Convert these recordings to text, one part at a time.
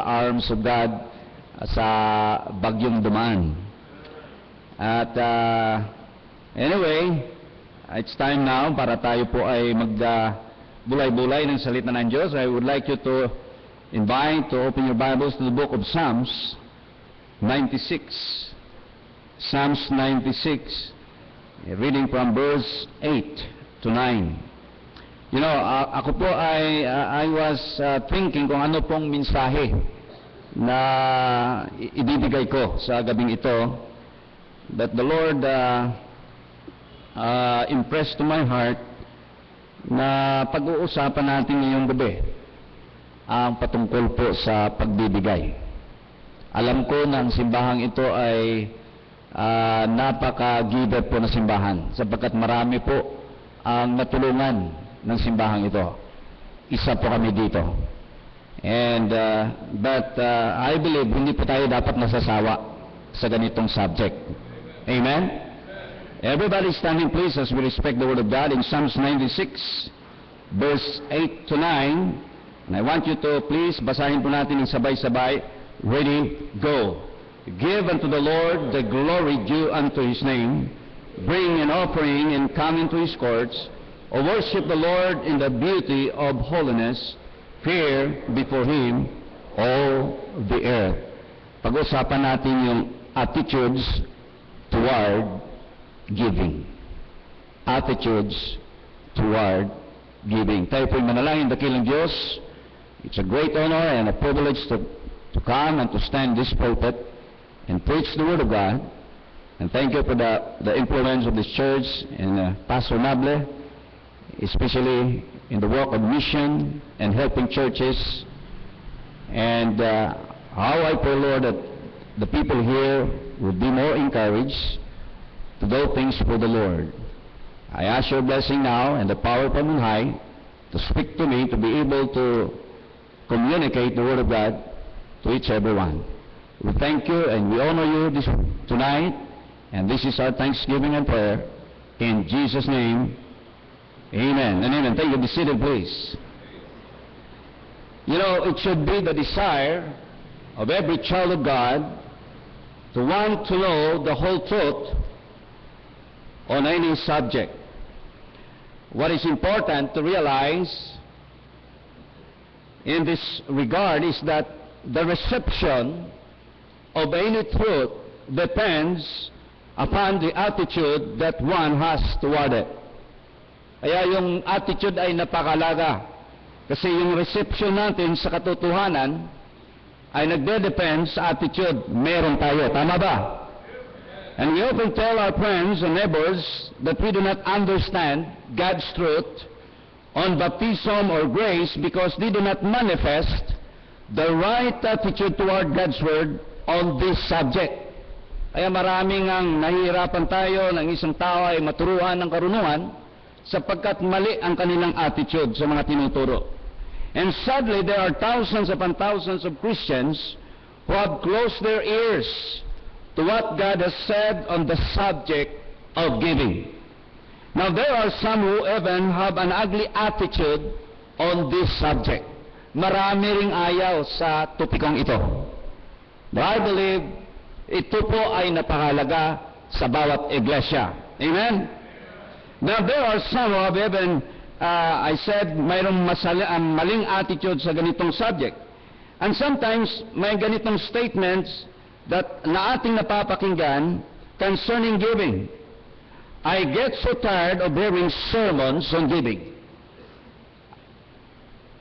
arms of God sa bagyong dumaan. At anyway, it's time now para tayo po ay magbulay-bulay ng salita ng Diyos. I would like you to invite to open your Bibles to the book of Psalms 96. Psalms 96, reading from verse 8 to 9. You know, ako po I was thinking kung ano pong mensahe na ibibigay ko sa gabing ito, that the Lord impressed to my heart na pag-uusapan natin ngayong gabi ang patungkol po sa pagbibigay. Alam ko na ang simbahang ito ay napaka-giver po na simbahan, sapagkat marami po ang natulungan ng simbahang ito. Isa po kami dito. And but I believe hindi po tayo dapat nasasawa sa ganitong subject. Amen? Everybody standing please as we respect the Word of God in Psalms 96 verse 8 to 9. And I want you to please basahin po natin ng sabay-sabay. Ready, go. Give unto the Lord the glory due unto His name. Bring an offering and come into His courts. O worship the Lord in the beauty of holiness. Fear before Him all the earth. Pag-usapan natin yung attitudes toward giving. Attitudes toward giving. Tayo po'y manalangin, dakilang Diyos. It's a great honor and a privilege to come and to stand this pulpit and preach the Word of God. And thank you for the influence of this church and Pastor Nable, especially in the work of mission and helping churches. And how I pray, Lord, that the people here will be more encouraged to do things for the Lord. I ask your blessing now and the power from on high to speak to me, to be able to communicate the Word of God to each everyone. We thank you and we honor you tonight, and this is our thanksgiving and prayer in Jesus' name. Amen and amen. Thank you. Be seated, please. You know, it should be the desire of every child of God to want to know the whole truth on any subject. What is important to realize in this regard is that the reception of any truth depends upon the attitude that one has toward it. Kaya yung attitude ay napakalaga. Kasi yung reception natin sa katotohanan ay nagde-depend sa attitude meron tayo. Tama ba? And we often tell our friends and neighbors that we do not understand God's truth on baptism or grace because they do not manifest the right attitude toward God's Word on this subject. Kaya maraming ang nahihirapan tayo ng isang tao ay maturuan ng karunungan sapagkat mali ang kanilang attitude sa mga tinuturo. And sadly, there are thousands upon thousands of Christians who have closed their ears to what God has said on the subject of giving. Now, there are some who even have an ugly attitude on this subject. Marami ring ayaw sa topikong ito. But I believe ito po ay napakahalaga sa bawat iglesia. Amen? Now, there are some who have even, I said, mayroong maling attitude sa ganitong subject. And sometimes, may ganitong statements that na ating napapakinggan concerning giving. I get so tired of hearing sermons on giving.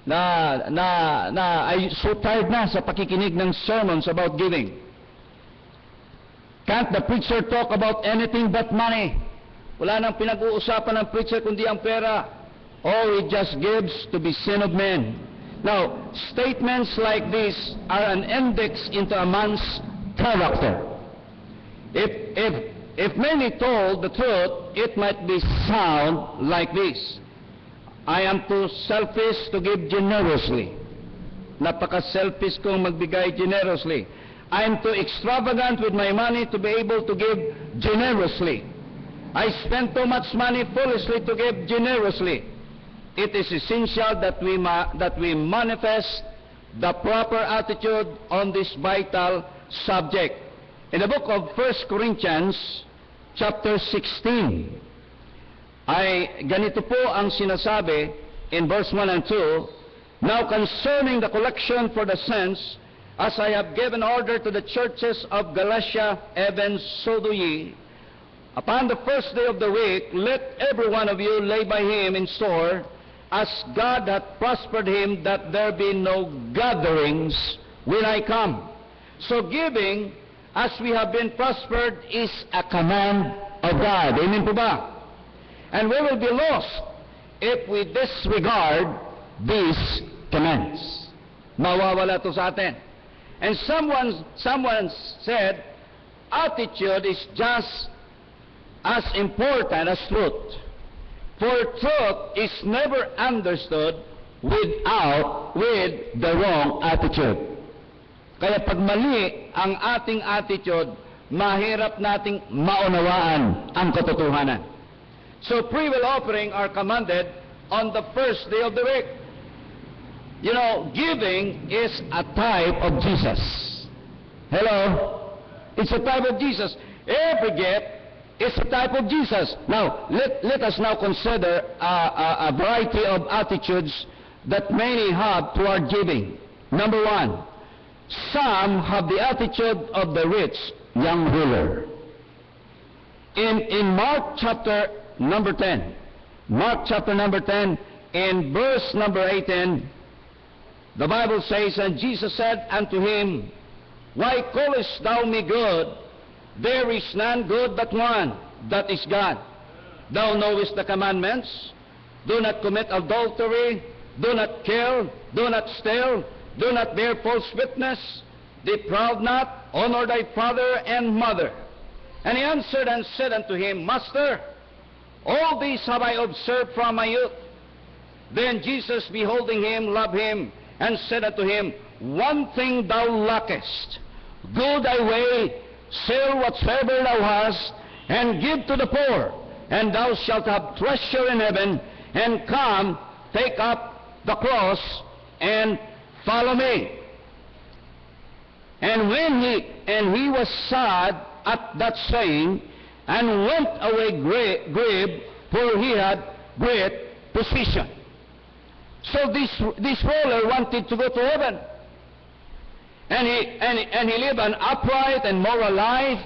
I so tired na sa pakikinig ng sermons about giving. Can't the preacher talk about anything but money? Wala nang pinag-uusapan ng preacher kundi ang pera. Oh, he just gives to be seen of men. Now, statements like this are an index into a man's character. If many told the truth, it might be sound like this. I am too selfish to give generously. Napaka-selfish kong magbigay generously. I am too extravagant with my money to be able to give generously. I spend too much money foolishly to give generously. It is essential that we manifest the proper attitude on this vital subject. In the book of 1 Corinthians, chapter 16, ay ganito po ang sinasabi in verse 1 and 2, Now concerning the collection for the saints, as I have given order to the churches of Galatia, even so do ye. Upon the first day of the week, let every one of you lay by him in store, as God hath prospered him, that there be no gatherings when I come. So giving, as we have been prospered, is a command of God. Amen po ba? And we will be lost if we disregard these commands. Mawawala to sa atin. And someone said, attitude is just as important as truth. For truth is never understood with the wrong attitude. Kaya pag mali ang ating attitude, mahirap nating maunawaan ang katotohanan. So free-will offering are commanded on the first day of the week. You know, giving is a type of Jesus. Hello? It's a type of Jesus. Every gift is a type of Jesus. Now, let us now consider a variety of attitudes that many have toward giving. Number one, some have the attitude of the rich young ruler. In Mark chapter number 10, in verse number 18, the Bible says, And Jesus said unto him, Why callest thou me good? There is none good but one, that is God. Thou knowest the commandments. Do not commit adultery. Do not kill. Do not steal. Do not bear false witness. Defraud not. Honor thy father and mother. And he answered and said unto him, Master, all these have I observed from my youth. Then Jesus, beholding him, loved him, and said unto him, One thing thou lackest. Go thy way, sell whatsoever thou hast, and give to the poor, and thou shalt have treasure in heaven, and come, take up the cross, and follow me. And he was sad at that saying, and went away grieved, for he had great position. So this ruler wanted to go to heaven. And he lived an upright and moral life,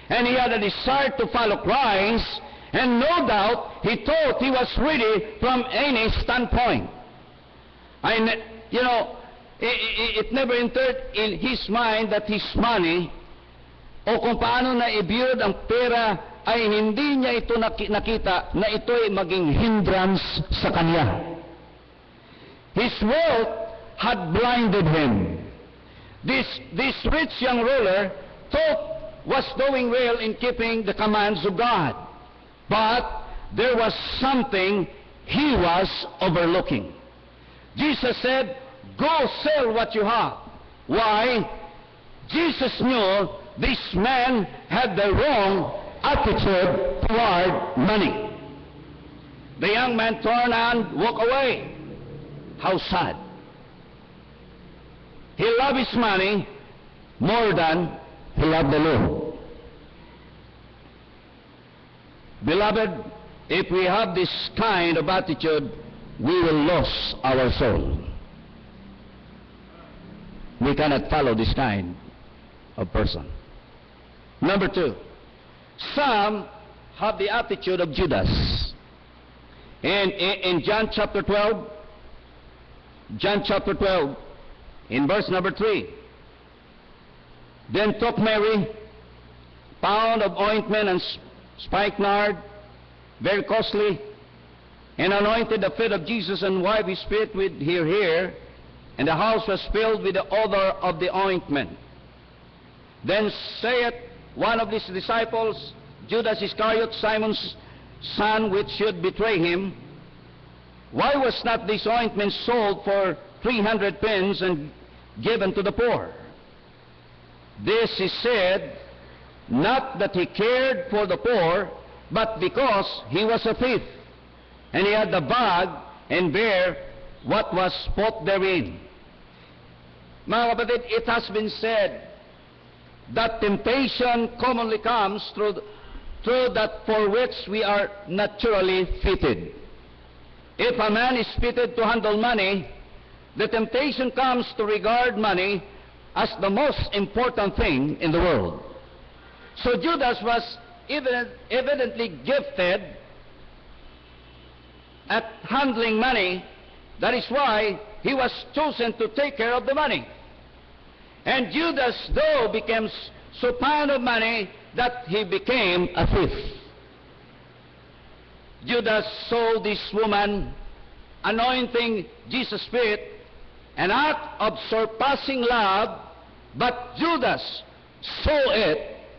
and he had a desire to follow Christ, and no doubt he thought he was ready from any standpoint. It never entered in his mind that his money, o kung paano na i-build ang pera, ay hindi niya ito nakita na ito ay maging hindrance sa kanya. His wealth had blinded him. This rich young ruler thought was doing well in keeping the commands of God. But there was something he was overlooking. Jesus said, Go sell what you have. Why? Jesus knew this man had the wrong attitude toward money. The young man turned and walked away. How sad. He loved his money more than he loved the Lord. Beloved, if we have this kind of attitude, we will lose our soul. We cannot follow this kind of person. Number two, some have the attitude of Judas. In John chapter 12, in verse number 3, Then took Mary pound of ointment and spikenard, very costly, and anointed the feet of Jesus and wiped his feet with her hair, and the house was filled with the odor of the ointment. Then saith one of his disciples, Judas Iscariot, Simon's son, which should betray him, Why was not this ointment sold for 300 pence and given to the poor? This he said, not that he cared for the poor, but because he was a thief, and he had the bag and bare what was put therein. Mga kapatid, it has been said that temptation commonly comes through that for which we are naturally fitted. If a man is fitted to handle money, the temptation comes to regard money as the most important thing in the world. So Judas was evidently gifted at handling money. That is why he was chosen to take care of the money. And Judas, though, became so fond of money that he became a thief. Judas saw this woman anointing Jesus' feet, an act of surpassing love, but Judas saw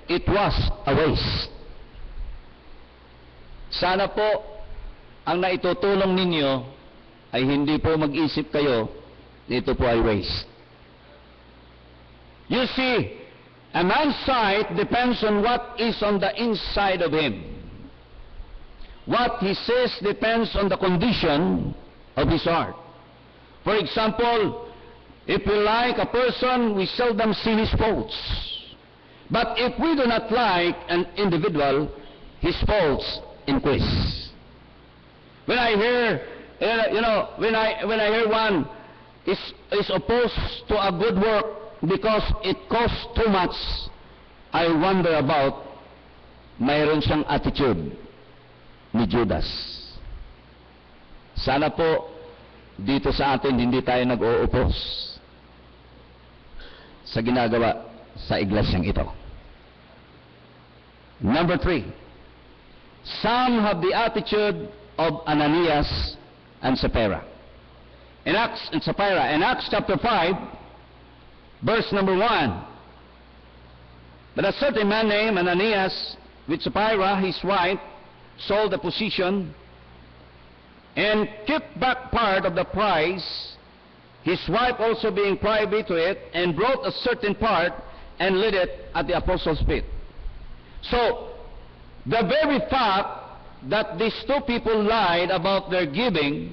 it was a waste. Sana po ang naitutulong ninyo ay hindi po mag-isip kayo na ito po ay waste. You see, a man's sight depends on what is on the inside of him. What he says depends on the condition of his heart. For example, if we like a person, we seldom see his faults. But if we do not like an individual, his faults increase. When I hear, when I hear one is opposed to a good work because it costs too much, I wonder about mayroon siyang attitude ni Judas. Sana po dito sa atin hindi tayo nag-o-oppose sa ginagawa sa iglesyang ito. Number 3, some have the attitude of Ananias and Sapphira. In Acts chapter 5, verse number 1. But a certain man named Ananias, with Sapphira, his wife, sold the possession and kept back part of the price, his wife also being privy to it, and brought a certain part and laid it at the apostles' feet. So, the very fact that these two people lied about their giving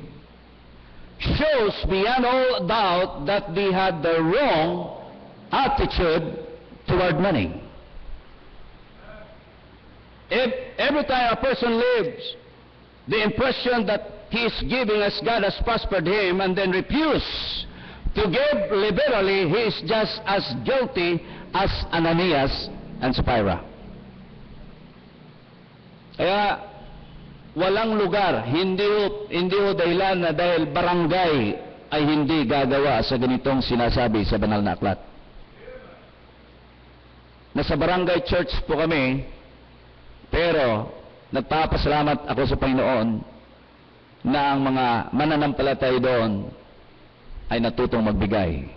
shows beyond all doubt that they had the wrong attitude toward money. If every time a person lives the impression that he is giving as God has prospered him and then refuse to give liberally, he is just as guilty as Ananias and Sapphira. Kaya walang lugar, hindi ho dahilan na dahil barangay ay hindi gagawa sa ganitong sinasabi sa banal na aklat. Nasa barangay church po kami, pero nagpapasalamat ako sa Panginoon na ang mga mananampalataya doon ay natutong magbigay.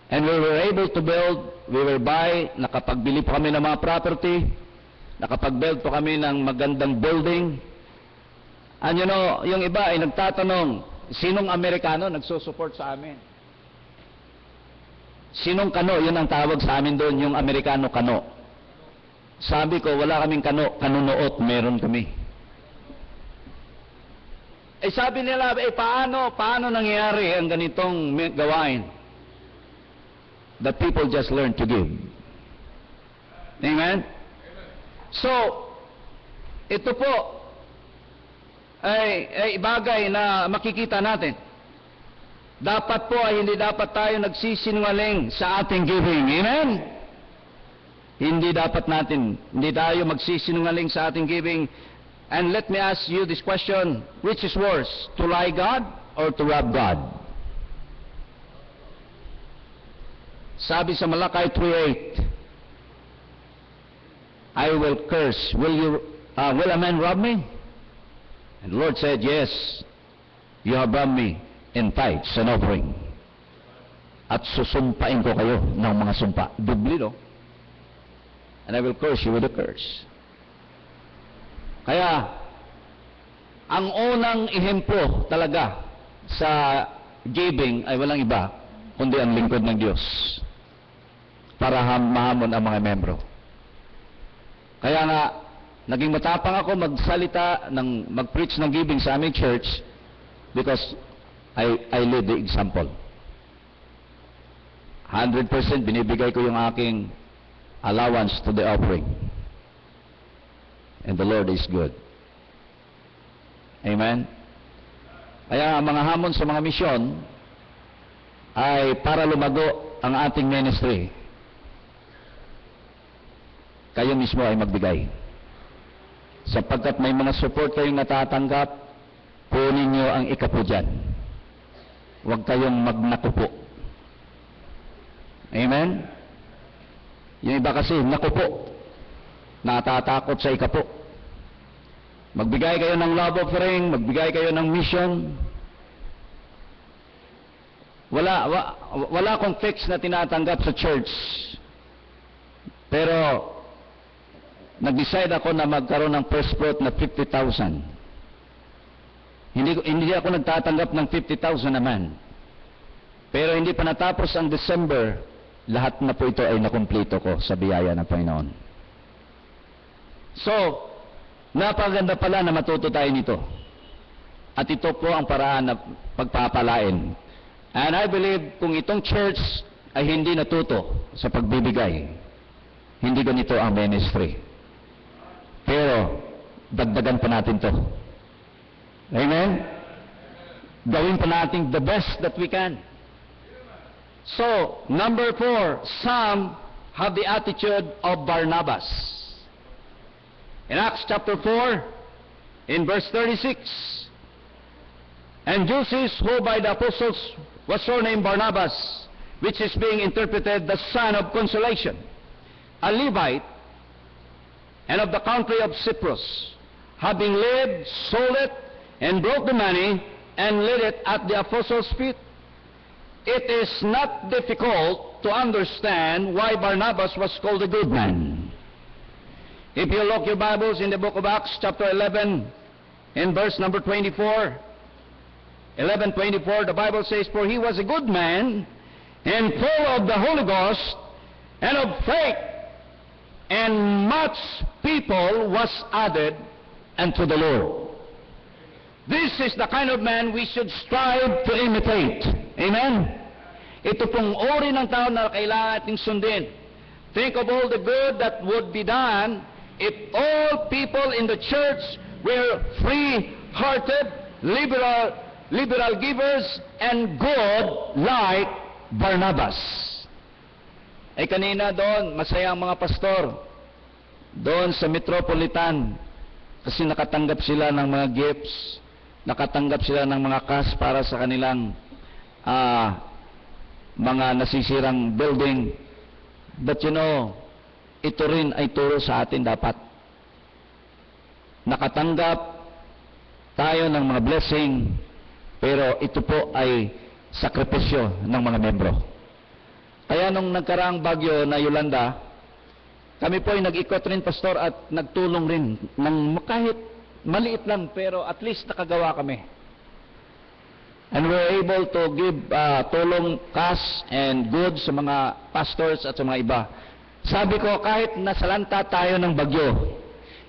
And we were able to build, we were buy, nakapagbili po kami ng mga property, nakapag-build po kami ng magandang building. And you know, yung iba ay nagtatanong, sinong Amerikano nagsusupport sa amin? Sinong kano? Yun ang tawag sa amin doon, yung Amerikano kano. Sabi ko, wala kaming kano, kanunuot, meron kami. Eh sabi nila, paano nangyayari ang ganitong gawain? The people just learn to give. Amen? So, ito po ay bagay na makikita natin. Dapat po ay hindi dapat tayo nagsisinungaling sa ating giving. Amen? Hindi tayo magsisinungaling sa ating giving. And let me ask you this question, which is worse, to lie God or to rob God? Sabi sa Malakay 3:8, I will curse. Will a man rob me? And the Lord said, yes, you have robbed me in tithes and offering. At susumpain ko kayo ng mga sumpa. Dubli, no? And I will curse you with a curse. Kaya, ang unang ihemplo talaga sa giving ay walang iba, kundi ang lingkod ng Diyos para mahamon ang mga membro. Kaya nga, naging matapang ako magsalita, mag-preach ng giving sa aming church because I lead the example. 100% binibigay ko yung aking allowance to the offering. And the Lord is good. Amen? Kaya ang mga hamon sa mga misyon ay para lumago ang ating ministry. Kayo mismo ay magbigay. Sapagkat may mga support kayong natatanggap, kunin nyo ang ikapo dyan. Huwag kayong magnakupo. Amen? Yung iba kasi, nakupo. Natatakot sa ikapo. Magbigay kayo ng love offering, magbigay kayo ng mission. Wala akong fix na tinatanggap sa church. Pero, nag-decide ako na magkaroon ng first fruit na 50,000. Hindi ako nagtatanggap ng 50,000 naman. Pero hindi pa natapos ang December, lahat na po ito ay nakumpleto ko sa biyaya ng Panginoon. So, napaganda pala na matuto tayo nito. At ito po ang paraan na pagpapalain. And I believe kung itong church ay hindi natuto sa pagbibigay, hindi ganito ang ministry. Pero, dagdagan pa natin to. Amen? Gawin pa natin the best that we can. So, number 4, some have the attitude of Barnabas. In Acts chapter 4, in verse 36, and Joses, who by the apostles was surnamed Barnabas, which is being interpreted the son of consolation, a Levite, and of the country of Cyprus, having lived, sold it, and brought the money, and laid it at the apostles' feet. It is not difficult to understand why Barnabas was called a good man. If you look your Bibles in the book of Acts, chapter 11, in verse number 24, 11:24, the Bible says, for he was a good man, and full of the Holy Ghost, and of faith, and much people was added unto the Lord. This is the kind of man we should strive to imitate. Amen? Ito pong uri ng tao na kailangan ating sundin. Think of all the good that would be done if all people in the church were free-hearted, liberal givers, and good like Barnabas. Ay kanina doon, masaya ang mga pastor. Doon sa Metropolitan, kasi nakatanggap sila ng mga gifts, nakatanggap sila ng mga cash para sa kanilang mga nasisirang building. But you know, ito rin ay turo sa atin dapat. Nakatanggap tayo ng mga blessing, pero ito po ay sakripisyo ng mga membro. Kaya nung nagkaraang bagyo na Yolanda, kami po ay nag-ikot rin, pastor, at nagtulong rin ng kahit maliit lang, pero at least nakagawa kami. And we're able to give tulong, cash, and goods sa mga pastors at sa mga iba. Sabi ko, kahit nasalanta tayo ng bagyo,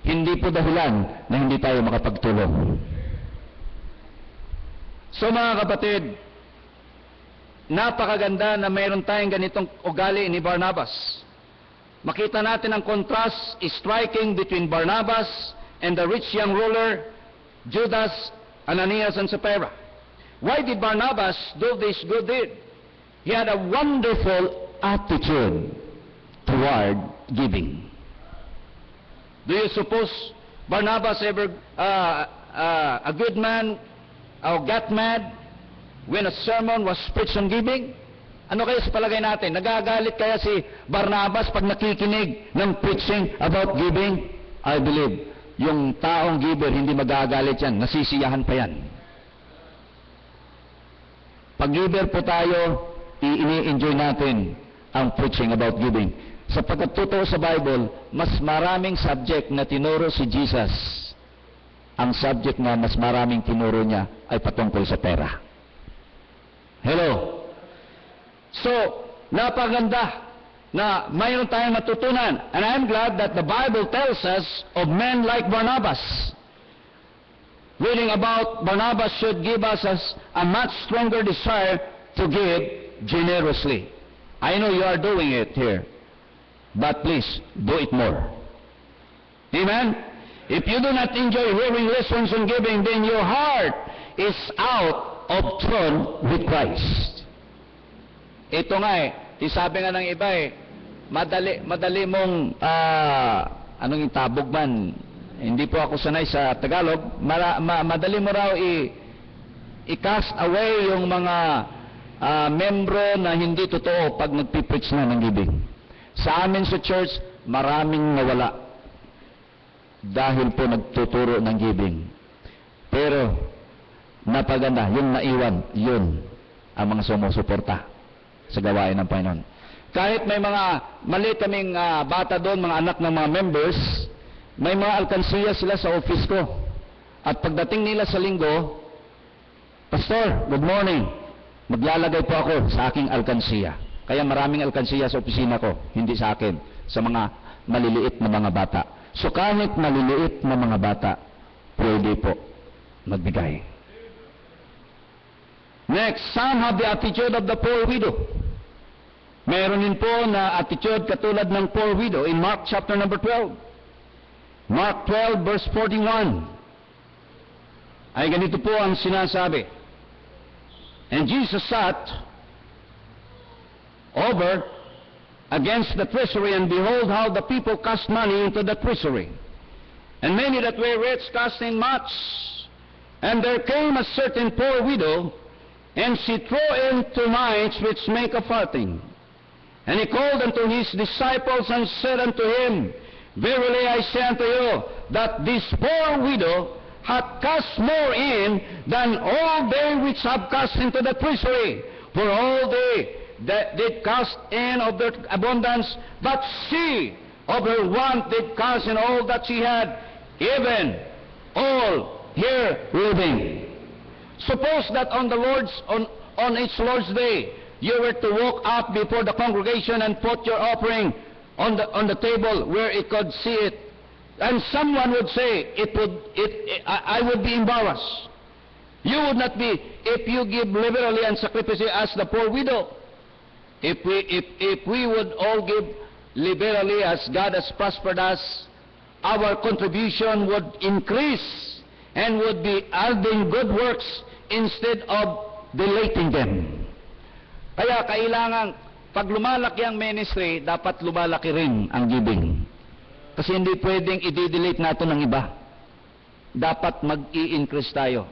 hindi po dahilan na hindi tayo makapagtulong. So mga kapatid, napakaganda na mayroon tayong ganitong ugali ni Barnabas. Makita natin ang contrast striking between Barnabas and the rich young ruler, Judas, Ananias, and Sapphira. Why did Barnabas do this good deed? He had a wonderful attitude toward giving. Do you suppose Barnabas ever, a good man, got mad when a sermon was preached on giving? Ano kaya sa palagay natin? Nagagalit kaya si Barnabas pag nakikinig ng preaching about giving? I believe, yung taong giver, hindi magagalit yan. Nasisiyahan pa yan. Pag giver po tayo, ini-enjoy natin ang preaching about giving. Sapagkat totoo sa Bible, mas maraming subject na tinuro si Jesus. Ang subject na mas maraming tinuro niya ay patungkol sa pera. Hello? So, napaganda na mayroon tayong matutunan. And I'm glad that the Bible tells us of men like Barnabas. Reading about Barnabas should give us a much stronger desire to give generously. I know you are doing it here, but please, do it more. Amen? If you do not enjoy hearing lessons on giving, then your heart is out of tune with Christ. Ito nga sabi nga ng iba madali mong, anong yung tabog man, hindi po ako sanay sa Tagalog, madali mo raw i-cast away yung mga membro na hindi totoo pag nagpipreach na ng giving. Sa amin sa church, maraming nawala dahil po nagtuturo ng giving. Pero napaganda, yung naiwan, yun ang mga sumusuporta sa gawain ng Panginoon. Kahit may mga maliit kaming bata doon, mga anak ng mga members, may mga alkansiya sila sa office ko. At pagdating nila sa linggo, Pastor, good morning. Maglalagay po ako sa aking alkansiya. Kaya maraming alkansiya sa opisina ko, hindi sa akin, sa mga maliliit na mga bata. So kahit maliliit na mga bata, pwede po magbigay. Next, some have the attitude of the poor widow. Meron din po na attitude katulad ng poor widow in Mark chapter number 12. Mark 12 verse 41. Ay ganito po ang sinasabi. And Jesus sat over against the treasury, and behold how the people cast money into the treasury. And many that were rich cast in much. And there came a certain poor widow, and she threw in 2 mites which make a farthing. And he called unto his disciples and said unto him, Verily I say unto you, that this poor widow hath cast more in than all they which have cast into the treasury. For all they that did cast in of their abundance, but she of her want did cast in all that she had, even all here living. Suppose that on each Lord's day, you were to walk up before the congregation and put your offering on the table where it could see it, and someone would say, I would be embarrassed. You would not be if you give liberally and sacrificially as the poor widow. If we would all give liberally as God has prospered us, our contribution would increase and would be adding good works instead of deleting them. Kaya kailangan, pag lumalaki ang ministry, dapat lumalaki rin ang giving. Kasi hindi pwedeng i-delete natin ng iba. Dapat mag-i-increase tayo.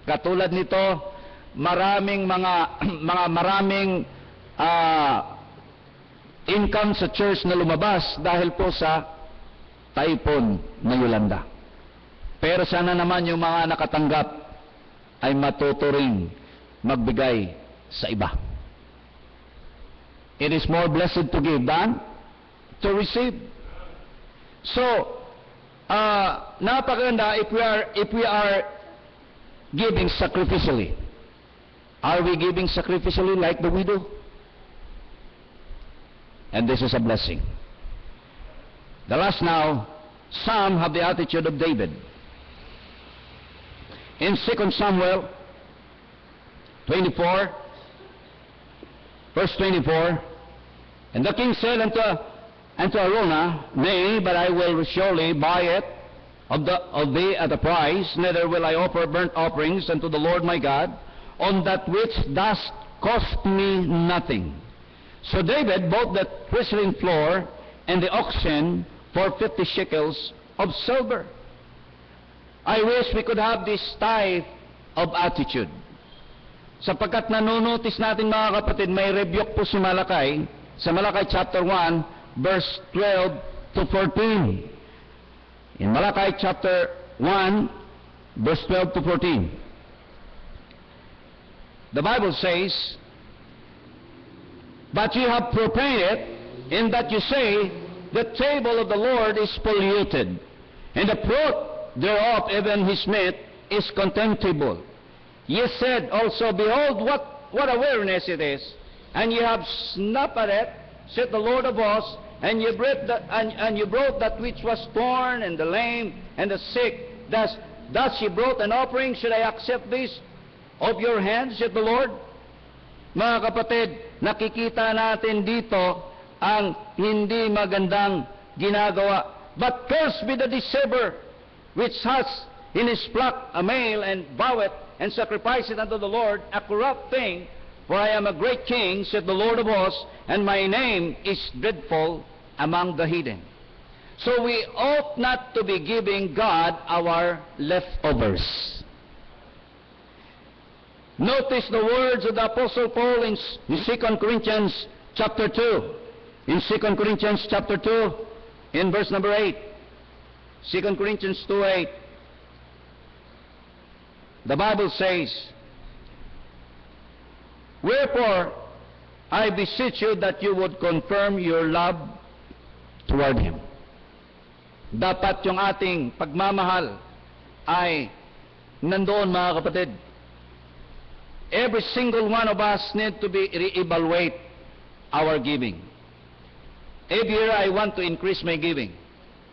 Katulad nito, maraming income sa church na lumabas dahil po sa typhoon na Yolanda. Pero sana naman yung mga nakatanggap ay matuturing magbigay sa iba. It is more blessed to give than to receive. So, napakaganda if we are giving sacrificially. Are we giving sacrificially like the widow? And this is a blessing. The last now, some have the attitude of David. In 2 Samuel 24, verse 24, and the king said unto Araunah, Nay, but I will surely buy it of thee at a price, neither will I offer burnt offerings unto the Lord my God, on that which dost cost me nothing. So David bought the threshing floor and the oxen for 50 shekels of silver. I wish we could have this type of attitude. Sapagkat nanonotice natin mga kapatid, may rebuke po si Malakay sa Malakay chapter 1 verse 12 to 14. In Malakay chapter 1 verse 12 to 14, the Bible says, But you have profaned it, in that you say, The table of the Lord is polluted, and the fruit thereof, even his meat, is contemptible. Ye said also, Behold, what a weariness it is, and ye have snapped at it, said the Lord of hosts, and you brought that which was torn, and the lame, and the sick. Thus ye brought an offering. Should I accept this of your hand, said the Lord? mga kapatid, nakikita natin dito ang hindi magandang ginagawa. But cursed be the deceiver, which has in his flock a male, and voweth, and sacrificeth unto the Lord a corrupt thing. For I am a great king, said the Lord of hosts, and my name is dreadful among the heathen. So we ought not to be giving God our leftovers. Notice the words of the Apostle Paul in 2 Corinthians chapter 2. In 2 Corinthians chapter 2, in verse number 8. 2 Corinthians 2:8. The Bible says, wherefore I beseech you that you would confirm your love toward Him. Dapat yung ating pagmamahal ay nandoon, mga kapatid. Every single one of us need to be re-evaluate our giving. Every year I want to increase my giving.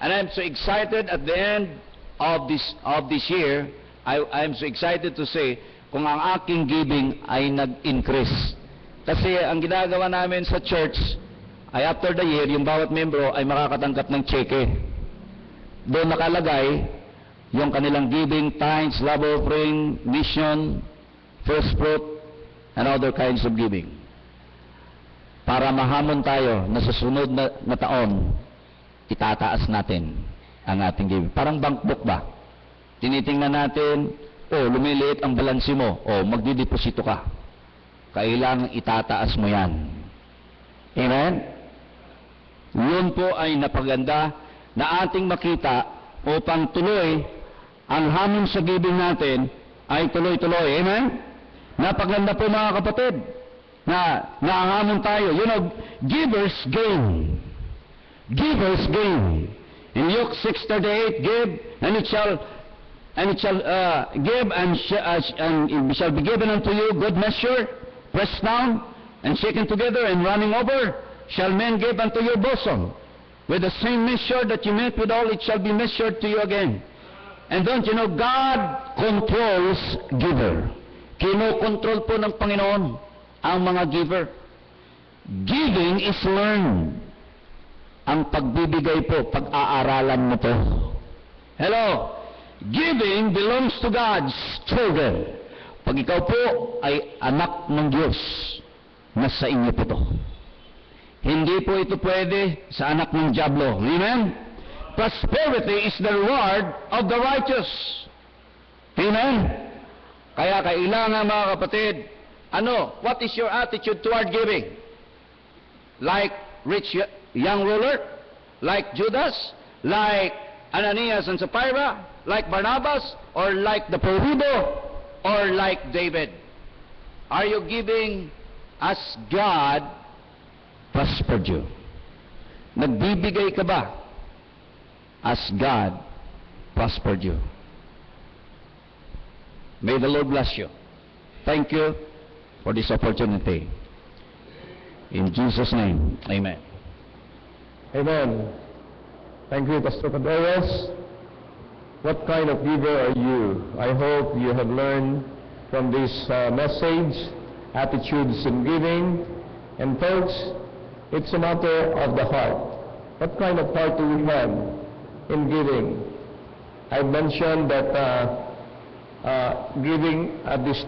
And I'm so excited at the end of this year, I'm so excited to say, kung ang aking giving ay nag-increase. Kasi ang ginagawa namin sa church ay after the year, yung bawat membro ay makakatanggap ng cheque. Doon nakalagay yung kanilang giving, tithes, love offering, mission, first fruit, and other kinds of giving. Para mahamon tayo na sa sunod na taon, itataas natin ang ating giving. Parang bank book ba? Tinitingnan natin, lumiliit ang balansi mo, magdideposito ka. Kailangang itataas mo yan. Amen? Yun po ay napaganda na ating makita upang tuloy ang hamon sa giving natin ay tuloy-tuloy. Amen? Napaganda po, mga kapatid, na naahamon tayo. You know, givers gain. Givers gain. In Luke 6:38, give, and it shall give, and it shall be given unto you, good measure, pressed down, and shaken together, and running over, shall men give unto your bosom. With the same measure that you met withal, it shall be measured to you again. And don't you know, God controls giver. Kinokontrol po ng Panginoon ang mga giver. Giving is learned. Ang pagbibigay po, pag-aaralan mo po. Hello? Giving belongs to God's children. Pag ikaw po ay anak ng Diyos, nasa inyo po to. Hindi po ito pwede sa anak ng dyablo. Amen? Prosperity is the reward of the righteous. Amen? Kaya kailangan, mga kapatid, what is your attitude toward giving? Like rich young ruler? Like Judas? Like Ananias and Sapphira? Like Barnabas? Or like the poor widow? Or like David? Are you giving as God prospered you? Nagbibigay ka ba as God prospered you? May the Lord bless you. Thank you for this opportunity. In Jesus' name, amen. Amen. Thank you, Pastor Cadores. What kind of giver are you? I hope you have learned from this message, attitudes in giving. And folks, it's a matter of the heart. What kind of heart do we have in giving? I mentioned that giving at this